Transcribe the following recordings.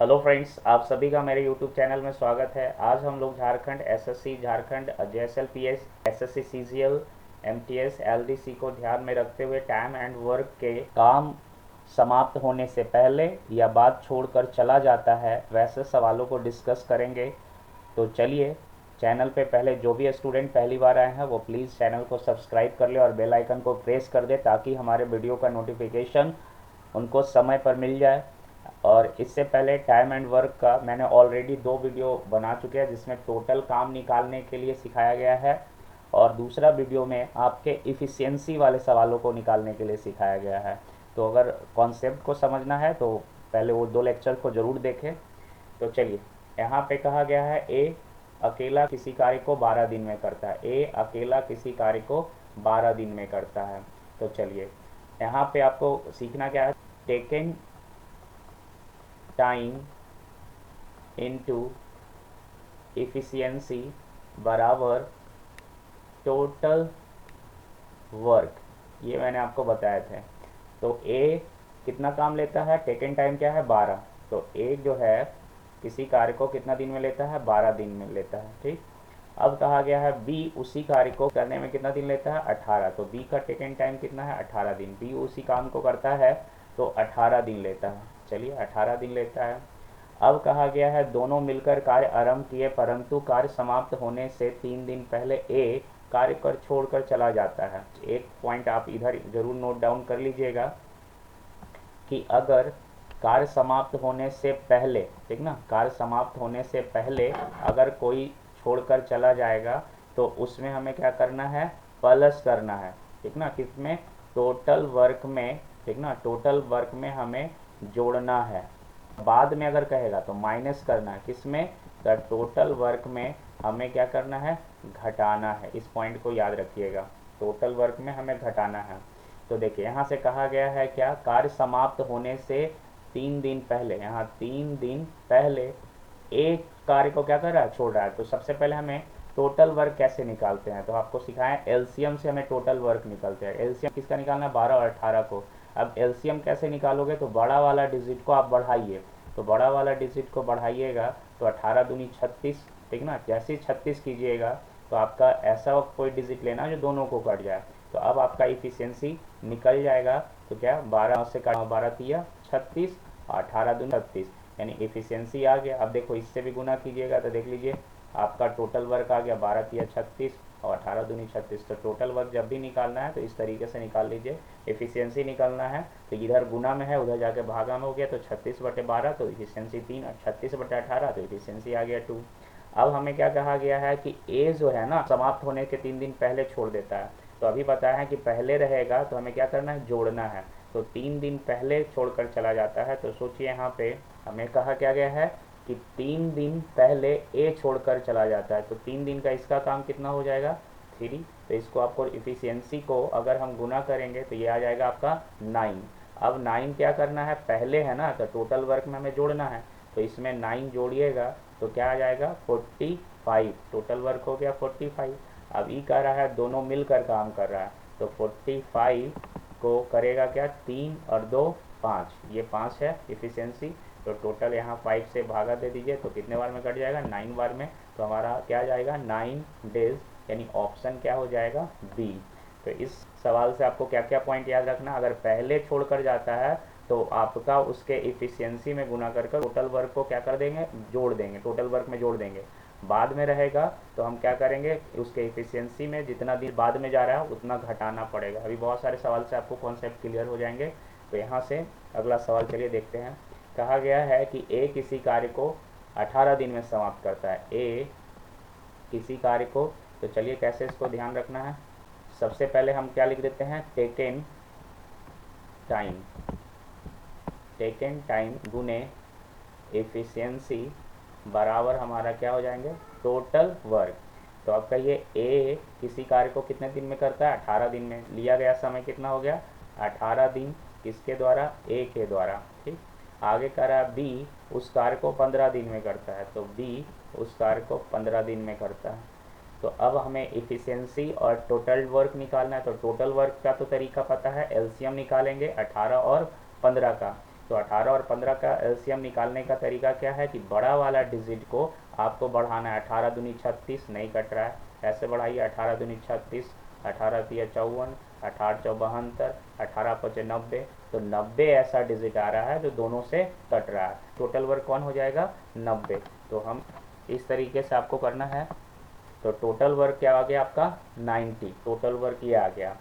Hello friends, आप सभी का मेरे यूट्यूब चैनल में स्वागत है। आज हम लोग Jharkhand SSC, Jharkhand JSLPS, SSC CGL, MTS, LDC को ध्यान में रखते हुए टाइम एंड वर्क के काम समाप्त होने से पहले या बाद छोड़कर चला जाता है वैसे सवालों को डिस्कस करेंगे। तो चलिए, चैनल पे पहले जो भी स्टूडेंट पहली बार आए हैं वो प्लीज़ चैनल को सब्सक्राइब कर ले और बेल आइकन को प्रेस कर दे ताकि हमारे वीडियो का नोटिफिकेशन उनको समय पर मिल जाए। और इससे पहले टाइम एंड वर्क का मैंने ऑलरेडी 2 वीडियो बना चुके हैं जिसमें टोटल काम निकालने के लिए सिखाया गया है और दूसरा वीडियो में आपके इफ़िशियंसी वाले सवालों को निकालने के लिए सिखाया गया है। तो अगर कॉन्सेप्ट को समझना है तो पहले वो 2 लेक्चर को ज़रूर देखें। तो चलिए, यहाँ पे कहा गया है ए अकेला किसी कार्य को 12 दिन में करता है। ए अकेला किसी कार्य को 12 दिन में करता है। तो चलिए, यहाँ पे आपको सीखना क्या है, टेकन टाइम इनटू इफिशियंसी बराबर टोटल वर्क, ये मैंने आपको बताए थे। तो ए कितना काम लेता है, टेकन टाइम क्या है 12, तो ए जो है किसी कार्य को कितना दिन में लेता है, 12 दिन में लेता है। ठीक, अब कहा गया है बी उसी कार्य को करने में कितना दिन लेता है, 18, तो बी का टेकन टाइम कितना है, 18 दिन। बी उसी काम को करता है तो 18 दिन लेता है। चलिए, 18 दिन लेता है। अब कहा गया है दोनों मिलकर कार्य आरंभ किए परंतु कार्य समाप्त होने से 3 दिन पहले ए कार्य कर छोड़कर चला जाता है। एक पॉइंट आप इधर जरूर नोट डाउन कर लीजिएगा कि अगर कार्य समाप्त होने से पहले, ठीक ना, कार्य समाप्त होने से पहले अगर कोई छोड़कर चला जाएगा तो उसमें हमें क्या करना है, प्लस करना है। ठीक ना, किसमें, टोटल वर्क में। ठीक ना, टोटल वर्क में हमें जोड़ना है। बाद में अगर कहेगा तो माइनस करना है, किसमें, तो टोटल वर्क में हमें क्या करना है, घटाना है। इस पॉइंट को याद रखिएगा, टोटल वर्क में हमें घटाना है। तो देखिए, यहाँ से कहा गया है क्या, कार्य समाप्त होने से 3 दिन पहले, यहाँ 3 दिन पहले एक कार्य को क्या कर रहा है, छोड़ रहा है। तो सबसे पहले हमें टोटल वर्क कैसे निकालते हैं, तो आपको सिखाएं एलसीएम से हमें टोटल वर्क निकालते हैं। एलसीएम किसका निकालना है, 12 और 18 को। अब एलसीएम कैसे निकालोगे, तो बड़ा वाला डिजिट को आप बढ़ाइए, तो बड़ा वाला डिजिट को बढ़ाइएगा तो 18 दूनी 36। ठीक ना, जैसे ही 36 कीजिएगा तो आपका ऐसा कोई डिजिट लेना जो दोनों को कट जाए। तो अब आपका इफिशियंसी निकल जाएगा। तो क्या, 12 से काट, 12 तिया 36, 18 दूनी 36, यानी इफिशियंसी आ गया। अब देखो, इससे भी गुना कीजिएगा तो देख लीजिए आपका टोटल वर्क आ गया 12 तिया 36 और 18 दूनी 36। तो टोटल वर्क जब भी निकालना है तो इस तरीके से निकाल लीजिए। एफिशिएंसी निकालना है तो इधर गुना में है, उधर जाके भागा में हो गया, तो 36/12, तो एफिशिएंसी 3, और 36/18 तो एफिशिएंसी आ गया 2। अब हमें क्या कहा गया है कि ए जो है ना, समाप्त होने के 3 दिन पहले छोड़ देता है। तो अभी बताया है कि पहले रहेगा तो हमें क्या करना है, जोड़ना है। तो 3 दिन पहले छोड़कर चला जाता है। तो सोचिए, यहाँ पे हमें कहा क्या गया है कि 3 दिन पहले ए छोड़कर चला जाता है। तो 3 दिन का इसका काम कितना हो जाएगा, 3। तो इसको आपको इफिशियंसी को अगर हम गुना करेंगे तो ये आ जाएगा आपका 9। अब 9 क्या करना है, पहले है ना, तो टोटल वर्क में हमें जोड़ना है। तो इसमें 9 जोड़िएगा तो क्या आ जाएगा, 45। टोटल वर्क हो गया 45। अब ई कह रहा है दोनों मिलकर काम कर रहा है, तो 45 को करेगा क्या, 3 और 2 5, ये 5 है इफिशियंसी। तो टोटल यहाँ 5 से भागा दे दीजिए तो कितने बार में कट जाएगा, 9 बार में। तो हमारा क्या जाएगा, 9 डेज, यानी ऑप्शन क्या हो जाएगा, बी। तो इस सवाल से आपको क्या क्या पॉइंट याद रखना, अगर पहले छोड़कर जाता है तो आपका उसके इफिशियंसी में गुना कर टोटल वर्क को क्या कर देंगे, जोड़ देंगे, टोटल वर्क में जोड़ देंगे। बाद में रहेगा तो हम क्या करेंगे, उसके इफिशियंसी में जितना दिन बाद में जा रहा है उतना घटाना पड़ेगा। अभी बहुत सारे सवाल से आपको कॉन्सेप्ट क्लियर हो जाएंगे। तो यहाँ से अगला सवाल चलिए देखते हैं। कहा गया है कि ए किसी कार्य को 18 दिन में समाप्त करता है। ए किसी कार्य को, तो चलिए कैसे इसको ध्यान रखना है। सबसे पहले हम क्या लिख देते हैं, टेकन टाइम, टेकन टाइम गुने एफिशिएंसी बराबर हमारा क्या हो जाएंगे, टोटल वर्क। तो अब कहिए ए किसी कार्य को कितने दिन में करता है, 18 दिन में। लिया गया समय कितना हो गया, 18 दिन, किसके द्वारा, ए के द्वारा। ठीक, आगे कह रहा है बी उस कार्य को 15 दिन में करता है, तो बी उस कार्य को 15 दिन में करता है। तो अब हमें इफिशियंसी और टोटल वर्क निकालना है। तो टोटल वर्क का तो तरीका पता है, एलसीएम निकालेंगे 18 और 15 का। तो 18 और 15 का एलसीएम निकालने का तरीका क्या है कि बड़ा वाला डिजिट को आपको बढ़ाना है। 18 दूनी 36 नहीं कट रहा है, ऐसे बढ़ाइए। 18 दूनी 36, 18 तिया 54, 18 चौ 72, 18 पचे 90। तो 90 ऐसा डिजिट आ रहा है जो दोनों से कट रहा है। टोटल वर्क कौन हो जाएगा? 90। तो हम इस तरीके से आपको करना है। तो टोटल वर्क क्या आ गया आपका? 90। टोटल वर्क ये आ गया।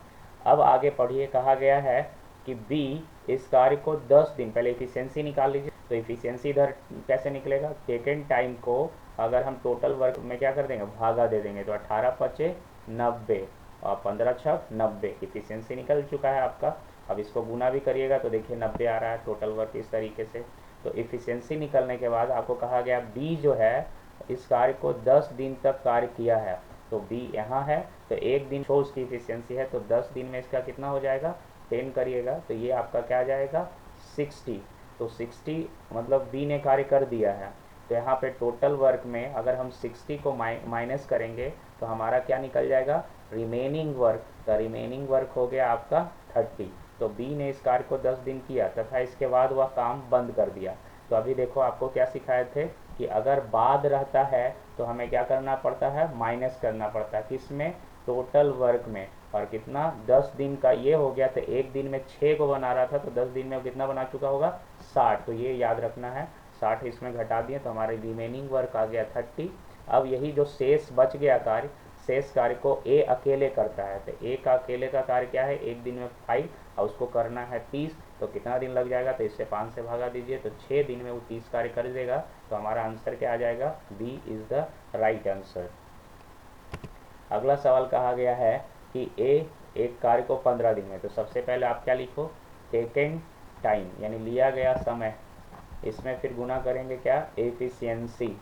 अब आगे पढ़िए, कहा गया है कि बी इस कार्य को 10 दिन, पहले इफिशियंसी निकाल लीजिए। तो इफिशियंसी इधर कैसे निकलेगा? टेकन टाइम को अगर हम टोटल वर्क में क्या कर देंगे? भागा दे देंगे। तो 18 पचे 90 और 15 छक 90, इफिशियंसी निकल चुका है आपका। अब इसको गुना भी करिएगा तो देखिए 90 आ रहा है टोटल वर्क इस तरीके से। तो इफिशियंसी निकलने के बाद आपको कहा गया बी जो है इस कार्य को 10 दिन तक कार्य किया है। तो बी यहाँ है, तो एक दिन शो उसकी इफिशियंसी है, तो 10 दिन में इसका कितना हो जाएगा? 10 करिएगा तो ये आपका क्या आ जाएगा? 60। तो 60 मतलब बी ने कार्य कर दिया है। तो यहाँ पे टोटल वर्क में अगर हम 60 को माइनस करेंगे तो हमारा क्या निकल जाएगा? Remaining work. तो रिमेनिंग वर्क हो गया आपका 30। तो बी ने इस कार्य को 10 दिन किया तथा इसके बाद वह काम बंद कर दिया। तो अभी देखो आपको क्या सिखाए थे कि अगर बाद रहता है तो हमें क्या करना पड़ता है? माइनस करना पड़ता है। किसमें? टोटल वर्क में। और कितना? 10 दिन का ये हो गया, तो एक दिन में 6 को बना रहा था, तो 10 दिन में कितना बना चुका होगा? 60। तो ये याद रखना है, 60 इसमें घटा दिए तो हमारे रिमेनिंग वर्क आ गया 30। अब यही जो शेष बच गया कार्य, शेष कार्य को ए अकेले करता है। तो ए का अकेले का कार्य क्या है? एक दिन में 5 और उसको करना है 30। तो कितना दिन लग जाएगा? तो इससे 5 से भागा दीजिए, तो 6 दिन में वो 30 कार्य कर देगा। तो हमारा आंसर क्या आ जाएगा? B is the right answer. अगला सवाल कहा गया है कि ए एक कार्य को 15 दिन में। तो सबसे पहले आप क्या लिखो? टेकन टाइम यानी लिया गया समय, इसमें फिर गुना करेंगे क्या? एफिशिएंसी,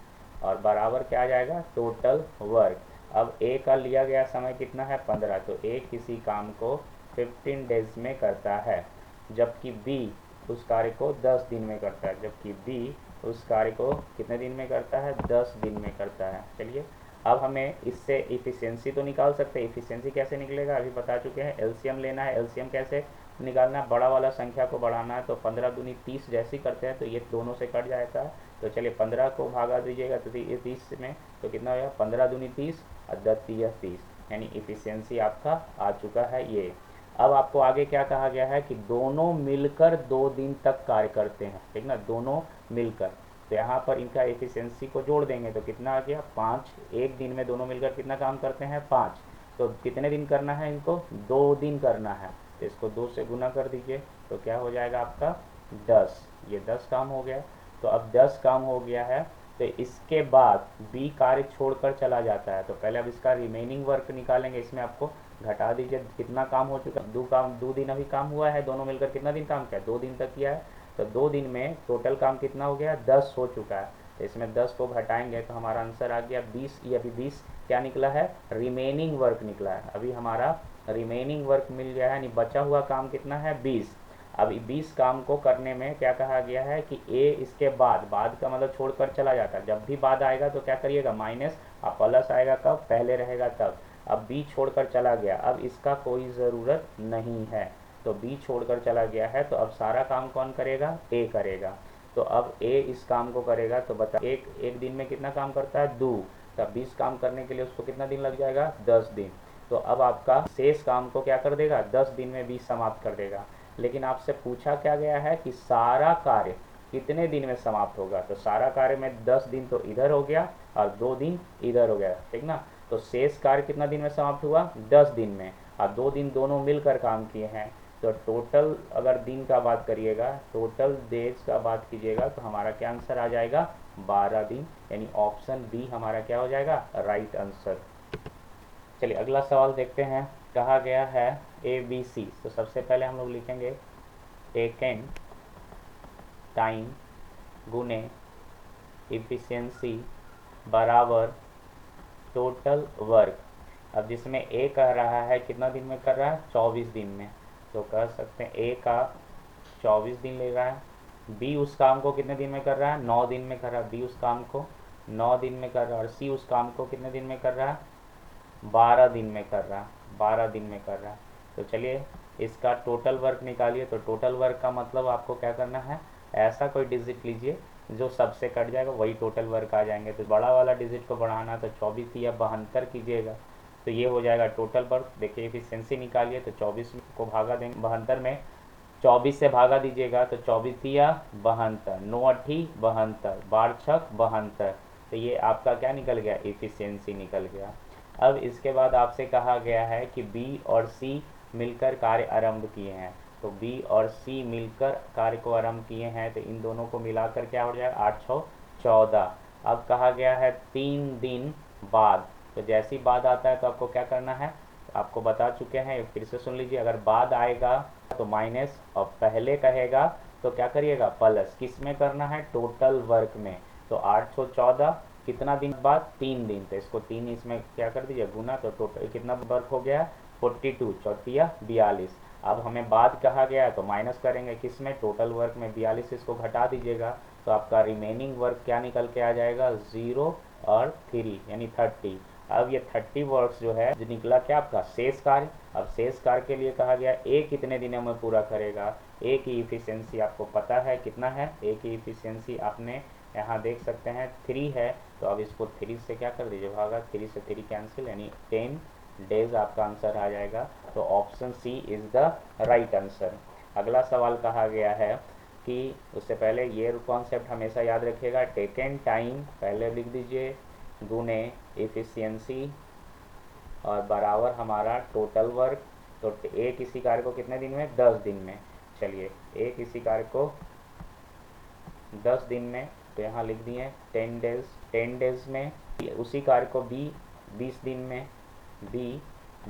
और बराबर क्या आ जाएगा? Total work. अब ए का लिया गया समय कितना है? 15। तो ए किसी काम को 15 डेज में करता है, जबकि बी उस कार्य को 10 दिन में करता है। जबकि बी उस कार्य को कितने दिन में करता है? 10 दिन में करता है। चलिए अब हमें इससे इफिशियंसी तो निकाल सकते हैं। इफिशियंसी कैसे निकलेगा अभी बता चुके हैं। एलसीएम लेना है। एलसीएम कैसे निकालना है? बड़ा वाला संख्या को बढ़ाना है। तो 15 दूनी 30 जैसे करते हैं तो ये दोनों से कट जाता है। तो चलिए 15 को भागा दीजिएगा तो ये 30 में, तो कितना होगा? 15 दूनी 30 और 10 30, यानी इफिशियंसी आपका आ चुका है ये। अब आपको आगे क्या कहा गया है कि दोनों मिलकर 2 दिन तक कार्य करते हैं, ठीक ना? दोनों मिलकर, तो यहाँ पर इनका एफिशिएंसी को जोड़ देंगे तो कितना आ गया? 5। एक दिन में दोनों मिलकर कितना काम करते हैं? 5। तो कितने दिन करना है इनको? 2 दिन करना है। तो इसको 2 से गुना कर दीजिए तो क्या हो जाएगा आपका? 10। ये 10 काम हो गया। तो अब 10 काम हो गया है, तो इसके बाद बी कार्य छोड़कर चला जाता है। तो पहले अब इसका रिमेनिंग वर्क निकालेंगे। इसमें आपको घटा दीजिए कितना काम हो चुका? 2 दिन अभी काम हुआ है। दोनों मिलकर कितना दिन काम किया? 2 दिन तक किया है। तो 2 दिन में टोटल काम कितना हो गया? 10 हो चुका है। तो इसमें 10 को घटाएंगे तो हमारा आंसर आ गया 20। ये अभी 20 क्या निकला है? रिमेनिंग वर्क निकला है। अभी हमारा रिमेनिंग वर्क मिल गया है, यानी बचा हुआ काम कितना है? 20। अब 20 काम को करने में क्या कहा गया है कि ए इसके बाद का मतलब छोड़कर चला जाता है। जब भी बाद आएगा तो क्या करिएगा? माइनस, और प्लस आएगा कब? पहले रहेगा तब। अब बी छोड़कर चला गया, अब इसका कोई ज़रूरत नहीं है। तो बी छोड़कर चला गया है, तो अब सारा काम कौन करेगा? ए करेगा। तो अब ए इस काम को करेगा। तो बता एक दिन में कितना काम करता है? 2। तब 20 काम करने के लिए उसको कितना दिन लग जाएगा? 10 दिन। तो अब आपका शेष काम को क्या कर देगा? 10 दिन में 20 समाप्त कर देगा। लेकिन आपसे पूछा क्या गया है कि सारा कार्य कितने दिन में समाप्त होगा? तो सारा कार्य में 10 दिन तो इधर हो गया और 2 दिन इधर हो गया, ठीक ना? तो शेष कार्य कितना दिन में समाप्त हुआ? 10 दिन में, और 2 दिन दोनों मिलकर काम किए हैं। तो टोटल अगर दिन का बात करिएगा, टोटल डेज का बात कीजिएगा, तो हमारा क्या आंसर आ जाएगा? 12 दिन, यानी ऑप्शन बी हमारा क्या हो जाएगा? Right answer. चलिए अगला सवाल देखते हैं। कहा गया है ए बी सी। तो सबसे पहले हम लोग लिखेंगे टेकन टाइम गुने इफिशियंसी बराबर टोटल वर्क। अब जिसमें ए कह रहा है कितना दिन में कर रहा है? 24 दिन में। तो कह सकते हैं ए का 24 दिन ले रहा है। बी उस काम को कितने दिन में कर रहा है? 9 दिन में कर रहा है। बी उस काम को 9 दिन में कर रहा है। और सी उस काम को कितने दिन में कर रहा है? 12 दिन में कर रहा है। 12 दिन में कर रहा है। तो चलिए इसका टोटल वर्क निकालिए। तो टोटल वर्क का मतलब आपको क्या करना है? ऐसा कोई डिजिट लीजिए जो सबसे कट जाएगा वही टोटल वर्क आ जाएंगे। तो बड़ा वाला डिजिट को बढ़ाना तो 24 या 72 कीजिएगा, तो ये हो जाएगा टोटल वर्क। देखिए एफिशिएंसी निकालिए, तो 24 को भागा देंगे 72 में, 24 से भागा दीजिएगा तो 24 या 72, 9 अट्ठी 72, 12 छक 72। तो ये आपका क्या निकल गया, एफिशिएंसी निकल गया। अब इसके बाद आपसे कहा गया है कि बी और सी मिलकर कार्य आरंभ किए हैं। तो बी और सी मिलकर कार्य को आरंभ किए हैं, तो इन दोनों को मिलाकर क्या हो जाएगा, 8 6 14। अब कहा गया है 3 दिन बाद, तो जैसी बाद आता है तो आपको क्या करना है, आपको बता चुके हैं, फिर से सुन लीजिए। अगर बाद आएगा तो माइनस, और पहले कहेगा तो क्या करिएगा, प्लस। किस में करना है, टोटल वर्क में। तो 8 6 14 कितना दिन बाद, 3 दिन, तो इसको 3 इसमें क्या कर दीजिए गुना, तो टोटल कितना वर्क हो गया, 42 चौथिया 42। अब हमें बाद कहा गया है तो माइनस करेंगे किस में, टोटल वर्क में, 42 इसको घटा दीजिएगा तो आपका रिमेनिंग वर्क क्या निकल के आ जाएगा, 0 और 3 यानी 30। अब ये 30 वर्क्स जो है जो निकला क्या आपका शेष कार्य। अब शेष कार्य के लिए कहा गया ए कितने दिनों में पूरा करेगा। ए की इफिशियंसी आपको पता है कितना है, ए की इफिशियंसी आपने यहाँ देख सकते हैं 3 है, तो अब इसको 3 से क्या कर दीजिए भागा, 3 से 3 कैंसिल, यानी 10 डेज आपका आंसर आ जाएगा। तो option C is the right answer. अगला सवाल कहा गया है कि उससे पहले ये कॉन्सेप्ट हमेशा याद रखिएगा, टेकन टाइम पहले लिख दीजिए गुने एफिशिएंसी और बराबर हमारा टोटल वर्क। तो ए किसी कार्य को कितने दिन में, 10 दिन में। चलिए ए किसी कार्य को 10 दिन में, तो यहाँ लिख दिए 10 डेज, 10 डेज में। उसी कार्य को बी 20 दिन में, बी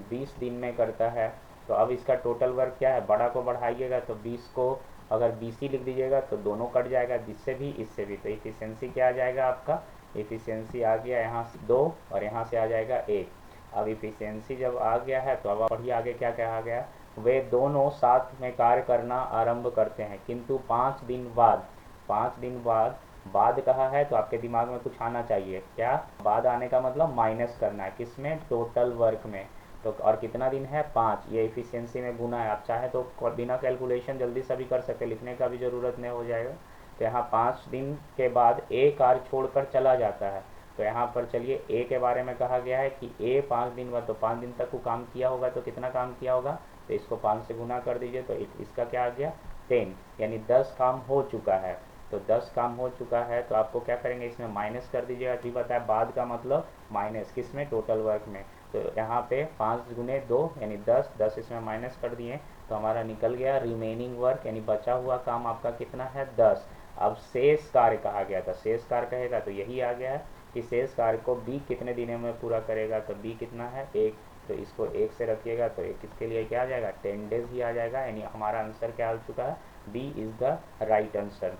20 दिन में करता है। तो अब इसका टोटल वर्क क्या है, बड़ा को बढ़ाइएगा तो 20 को अगर 20 ही लिख दीजिएगा तो दोनों कट जाएगा, जिससे भी इससे भी। तो एफिशिएंसी क्या आ जाएगा आपका, एफिशिएंसी आ गया यहाँ से 2 और यहाँ से आ जाएगा 1। अब एफिशिएंसी जब आ गया है तो अब पढ़िए आगे क्या कहा गया, वे दोनों साथ में कार्य करना आरंभ करते हैं किंतु 5 दिन बाद। 5 दिन बाद कहा है तो आपके दिमाग में कुछ आना चाहिए, क्या, बाद आने का मतलब माइनस करना है किसमें, टोटल वर्क में। तो और कितना दिन है, 5, ये एफिशिएंसी में गुना है। आप चाहे तो बिना कैलकुलेशन जल्दी से भी कर सकते, लिखने का भी ज़रूरत नहीं हो जाएगा। तो यहाँ 5 दिन के बाद ए कार्य छोड़कर चला जाता है। तो यहाँ पर चलिए ए के बारे में कहा गया है कि ए 5 दिन बाद, तो 5 दिन तक वो काम किया होगा, तो कितना काम किया होगा, तो इसको 5 से गुना कर दीजिए, तो इसका क्या आ गया 10, यानी 10 काम हो चुका है। तो 10 काम हो चुका है, तो आपको क्या करेंगे, इसमें माइनस कर दीजिएगा। जी बताया बाद का मतलब माइनस किस में, टोटल वर्क में। तो यहाँ पे 5 गुने 2 यानी 10, 10 इसमें माइनस कर दिए तो हमारा निकल गया रिमेनिंग वर्क, यानी बचा हुआ काम आपका कितना है, 10। अब शेष कार्य कहा गया था, शेष कार्य कहेगा तो यही आ गया है कि शेष कार्य को बी कितने दिनों में पूरा करेगा। तो बी कितना है, 1, तो इसको 1 से रखिएगा तो इसके लिए क्या आ जाएगा, 10 डेज ही आ जाएगा। यानी हमारा आंसर क्या आ चुका है, B is the right answer.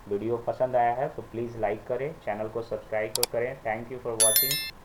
Video पसंद आया है तो प्लीज़ लाइक करें, चैनल को सब्सक्राइब करें। Thank you for watching.